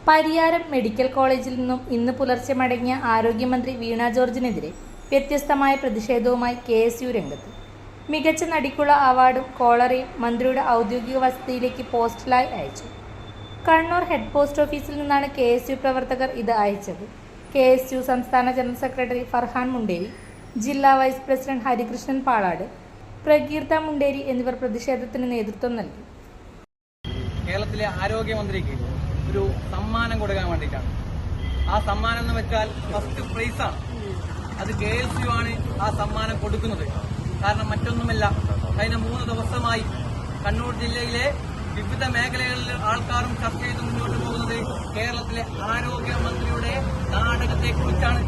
Pariyaram medical കോളേജിൽ നിന്നും ഇന്ന് പുലർച്ചെ മടങ്ങിയ ആരോഗ്യമന്ത്രി വീണ ജോർജിനെതിരെ വ്യത്യസ്തമായ പ്രതിഷേധവുമായി KSU രംഗത്ത്. മികച്ച നടിക്കുള്ള അവാർഡും കോളറയും മന്ത്രിയുടെ ഔദ്യോഗിക വസതിയിലേക്ക് പോസ്റ്റലായി അയച്ചു. കണ്ണൂർ ഹെഡ് പോസ്റ്റ് ഓഫീസിൽ നിന്നാണ് KSU പ്രവർത്തകർ ഇത് അയച്ചത്. KSU സംസ്ഥാന ജനറൽ സെക്രട്ടറി ഫർഹാൻ മുണ്ടേരി, ജില്ലാ വൈസ് പ്രസിഡന്റ് ഹരികൃഷ്ണൻ പാളാട്, പ്രകീർത്ത മുണ്ടേരി എന്നിവർ പ്രതിഷേധത്തിന് നേതൃത്വം നൽകി. കേരളത്തിലെ ആരോഗ്യമന്ത്രിക്ക് ഒരു സമ്മാനം കൊടുക്കാൻ വേണ്ടിയിട്ടാണ്. ആ സമ്മാനം എന്ന് വെച്ചാൽ ഫസ്റ്റ് പ്രൈസാണ്. അത് KSU ആണ് ആ സമ്മാനം കൊടുക്കുന്നത്. കാരണം മറ്റൊന്നുമല്ല, കഴിഞ്ഞ 3 ദിവസമായി കണ്ണൂർ ജില്ലയിലെ വിവിധ മേഖലകളിൽ ആൾക്കാരും ചർച്ച ചെയ്ത് മുന്നോട്ട് പോകുന്നത് കേരളത്തിലെ ആരോഗ്യമന്ത്രിയുടെ നാടകത്തെ കുറിച്ചാണ്.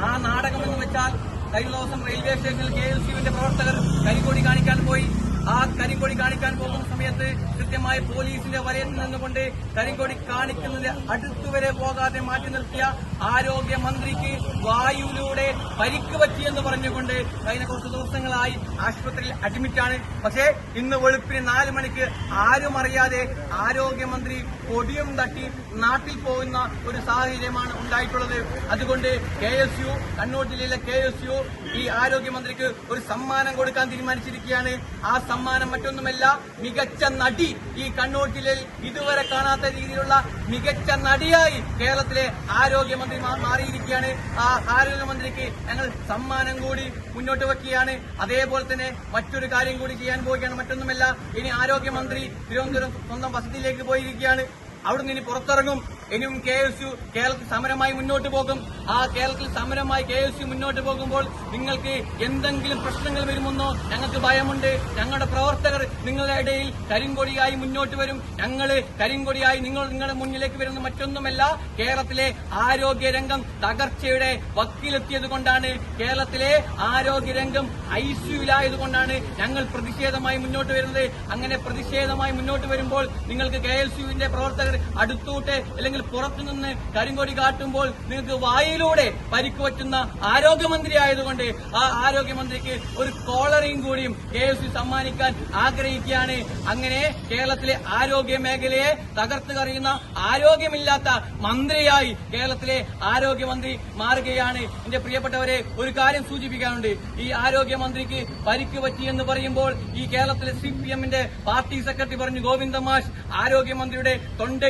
ആ നാടകം എന്ന് വെച്ചാൽ കഴിഞ്ഞ ദിവസം റെയിൽവേ സ്റ്റേഷനിൽ KSUവിന്റെ പ്രവർത്തകർ കരിങ്കൊടി കാണിക്കാൻ പോയി. ആ കരിങ്കൊടി കാണിക്കാൻ പോകുന്ന സമയത്ത് കൃത്യമായി പോലീസിന്റെ വലയത്തിൽ നിന്നുകൊണ്ട് കരിങ്കൊടി കാണിക്കുന്നതിന് അടുത്തുവരെ പോകാതെ മാറ്റി നിർത്തിയ ആരോഗ്യമന്ത്രിക്ക് വായുവിലൂടെ പരിക്ക് പറ്റിയെന്ന് പറഞ്ഞുകൊണ്ട് കഴിഞ്ഞ കുറച്ച് ദിവസങ്ങളായി ആശുപത്രിയിൽ അഡ്മിറ്റാണ്. പക്ഷേ ഇന്ന് വെളുപ്പിന് 4 മണിക്ക് ആരും അറിയാതെ ആരോഗ്യമന്ത്രി കൊടിയും തട്ടി നാട്ടിൽ പോകുന്ന ഒരു സാഹചര്യമാണ് ഉണ്ടായിട്ടുള്ളത്. അതുകൊണ്ട് KSU, കണ്ണൂർ ജില്ലയിലെ KSU ഈ ആരോഗ്യമന്ത്രിക്ക് ഒരു സമ്മാനം കൊടുക്കാൻ തീരുമാനിച്ചിരിക്കുകയാണ്. ആ സമ്മാനം മറ്റൊന്നുമല്ല, മികച്ച നടി. ഈ കണ്ണൂർ ജില്ലയിൽ ഇതുവരെ കാണാത്ത രീതിയിലുള്ള മികച്ച നടിയായി കേരളത്തിലെ ആരോഗ്യമന്ത്രി മാറിയിരിക്കുകയാണ്. ആ ആരോഗ്യമന്ത്രിക്ക് ഞങ്ങൾ സമ്മാനം കൂടി മുന്നോട്ട് വെക്കുകയാണ്. അതേപോലെ തന്നെ മറ്റൊരു കാര്യം കൂടി ചെയ്യാൻ പോവുകയാണ്. മറ്റൊന്നുമല്ല, ഇനി ആരോഗ്യമന്ത്രി തിരുവനന്തപുരം സ്വന്തം വസതിയിലേക്ക് പോയിരിക്കുകയാണ്. അവിടുന്ന് ഇനി പുറത്തിറങ്ങും. ഇനിയും KSU കേരളത്തിൽ സമരമായി മുന്നോട്ട് പോകും. ആ കേരളത്തിൽ സമരമായി KSU മുന്നോട്ട് പോകുമ്പോൾ നിങ്ങൾക്ക് എന്തെങ്കിലും പ്രശ്നങ്ങൾ വരുമെന്നോ ഞങ്ങൾക്ക് ഭയമുണ്ട്. ഞങ്ങളുടെ പ്രവർത്തകർ നിങ്ങളുടെ ഇടയിൽ കരിങ്കൊടിയായി മുന്നോട്ട് വരും. ഞങ്ങൾ കരിങ്കൊടിയായി നിങ്ങളുടെ മുന്നിലേക്ക് വരുന്ന മറ്റൊന്നുമല്ല, കേരളത്തിലെ ആരോഗ്യരംഗം തകർച്ചയുടെ വക്കിലെത്തിയതുകൊണ്ടാണ്, കേരളത്തിലെ ആരോഗ്യരംഗം ICUവിലായതുകൊണ്ടാണ് ഞങ്ങൾ പ്രതിഷേധമായി മുന്നോട്ട് വരുന്നത്. അങ്ങനെ പ്രതിഷേധമായി മുന്നോട്ട് വരുമ്പോൾ നിങ്ങൾക്ക് KSUവിന്റെ പ്രവർത്തകർ അടുത്തോട്ട് അല്ലെങ്കിൽ പുറത്തുനിന്ന് കരിങ്കൊടി കാട്ടുമ്പോൾ നിങ്ങൾക്ക് വായിലൂടെ പരിക്ക് പറ്റുന്ന ആരോഗ്യമന്ത്രി ആയതുകൊണ്ട് ആ ആരോഗ്യമന്ത്രിക്ക് ഒരു കോളറയും കൂടിയും KSU സമ്മാനിക്കാൻ ആഗ്രഹിക്കുകയാണ്. അങ്ങനെ കേരളത്തിലെ ആരോഗ്യ മേഖലയെ തകർത്ത് കറിയുന്ന ആരോഗ്യമില്ലാത്ത മന്ത്രിയായി കേരളത്തിലെ ആരോഗ്യമന്ത്രി മാറുകയാണ്. എന്റെ പ്രിയപ്പെട്ടവരെ, ഒരു കാര്യം സൂചിപ്പിക്കാനുണ്ട്. ഈ ആരോഗ്യമന്ത്രിക്ക് പരിക്ക് പറ്റിയെന്ന് പറയുമ്പോൾ ഈ കേരളത്തിലെ CPMന്റെ പാർട്ടി സെക്രട്ടറി പറഞ്ഞു, ഗോവിന്ദമാഷ് ആരോഗ്യമന്ത്രിയുടെ തൊണ്ടയിൽ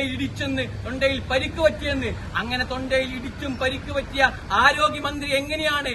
പരിക്ക് പറ്റിയെന്ന്. അങ്ങനെ തൊണ്ടയിൽ ഇടിച്ചും പരിക്ക് പറ്റിയ ആരോഗ്യമന്ത്രി എങ്ങനെയാണ്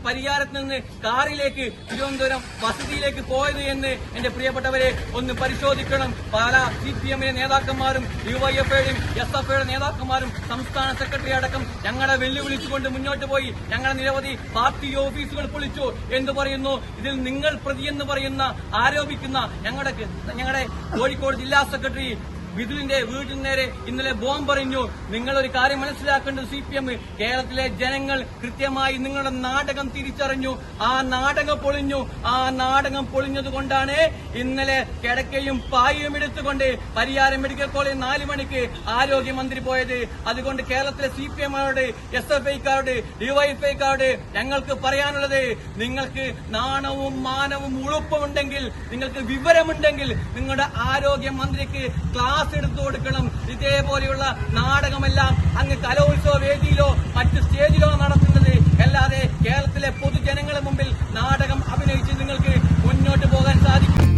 പരിയാരത്ത് നിന്ന് കാറിലേക്ക് തിരുവനന്തപുരം വസതിയിലേക്ക് പോയത് എന്ന് എന്റെ പ്രിയപ്പെട്ടവരെ ഒന്ന് പരിശോധിക്കണം. പല CPMന്റെ നേതാക്കന്മാരും UYFയുടെയും SFയുടെ നേതാക്കന്മാരും സംസ്ഥാന സെക്രട്ടറി അടക്കം ഞങ്ങളെ വെല്ലുവിളിച്ചുകൊണ്ട് മുന്നോട്ട് പോയി. ഞങ്ങളെ നിരവധി പാർട്ടി ഓഫീസുകൾ പൊളിച്ചു എന്ന് പറയുന്നു. ഇതിൽ നിങ്ങൾ പ്രതിയെന്ന് ആരോപിക്കുന്ന ഞങ്ങളുടെ കോഴിക്കോട് ജില്ലാ സെക്രട്ടറി വിധുവിന്റെ വീടിന് നേരെ ഇന്നലെ ബോംബെറിഞ്ഞു. നിങ്ങളൊരു കാര്യം മനസ്സിലാക്കേണ്ടത്, CPM കേരളത്തിലെ ജനങ്ങൾ കൃത്യമായി നിങ്ങളുടെ നാടകം തിരിച്ചറിഞ്ഞു. ആ നാടകം പൊളിഞ്ഞു. ആ നാടകം പൊളിഞ്ഞതുകൊണ്ടാണ് ഇന്നലെ കിടക്കയും പായും എടുത്തുകൊണ്ട് പരിയാരം മെഡിക്കൽ കോളേജ് 4 മണിക്ക് ആരോഗ്യമന്ത്രി പോയത്. അതുകൊണ്ട് കേരളത്തിലെ CPMകാരോട്, SFIക്കാരോട്, DYFIക്കാരോട് ഞങ്ങൾക്ക് പറയാനുള്ളത്, നിങ്ങൾക്ക് നാണവും മാനവും ഉളുപ്പുമുണ്ടെങ്കിൽ, നിങ്ങൾക്ക് വിവരമുണ്ടെങ്കിൽ നിങ്ങളുടെ ആരോഗ്യമന്ത്രിക്ക് ക്ലാസ് എടുത്തു കൊടുക്കണം. ഇതേപോലെയുള്ള നാടകമെല്ലാം അങ്ങ് കലോത്സവ വേദിയിലോ മറ്റ് സ്റ്റേജിലോ നടത്തുന്നത് അല്ലാതെ കേരളത്തിലെ പൊതുജനങ്ങളുടെ മുമ്പിൽ നാടകം അഭിനയിച്ച് നിങ്ങൾക്ക് മുന്നോട്ട് പോകാൻ സാധിക്കും.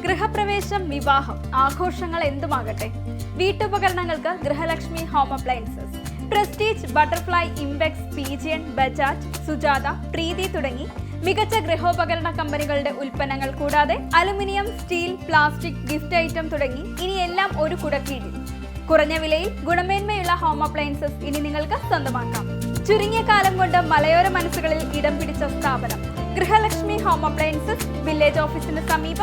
ഗൃഹപ്രവേശം, വിവാഹം, ആഘോഷങ്ങൾ എന്തുമാകട്ടെ, വീട്ടുപകരണങ്ങൾക്ക് Grihalakshmi home appliances. Prestige, butterfly, impex, PGN, Bajaj, Sujata, Preethi തുടങ്ങി മികച്ച ഗൃഹോപകരണ കമ്പനികളുടെ ഉൽപ്പന്നങ്ങൾ കൂടാതെ aluminium, steel, plastic, gift item തുടങ്ങി ഇനി എല്ലാം ഒരു കുടക്കീഴിൽ. കുറഞ്ഞ വിലയിൽ ഗുണമേന്മയുള്ള ഹോം അപ്ലയൻസസ് ഇനി നിങ്ങൾക്ക് സ്വന്തമാക്കാം. ചുരുങ്ങിയ കാലം കൊണ്ട് മലയോര മനസ്സുകളിൽ ഇടം പിടിച്ച സ്ഥാപനം ഗൃഹലക്ഷ്മി ഹോം അപ്ലയൻസസ്, വില്ലേജ് ഓഫീസിന് സമീപം,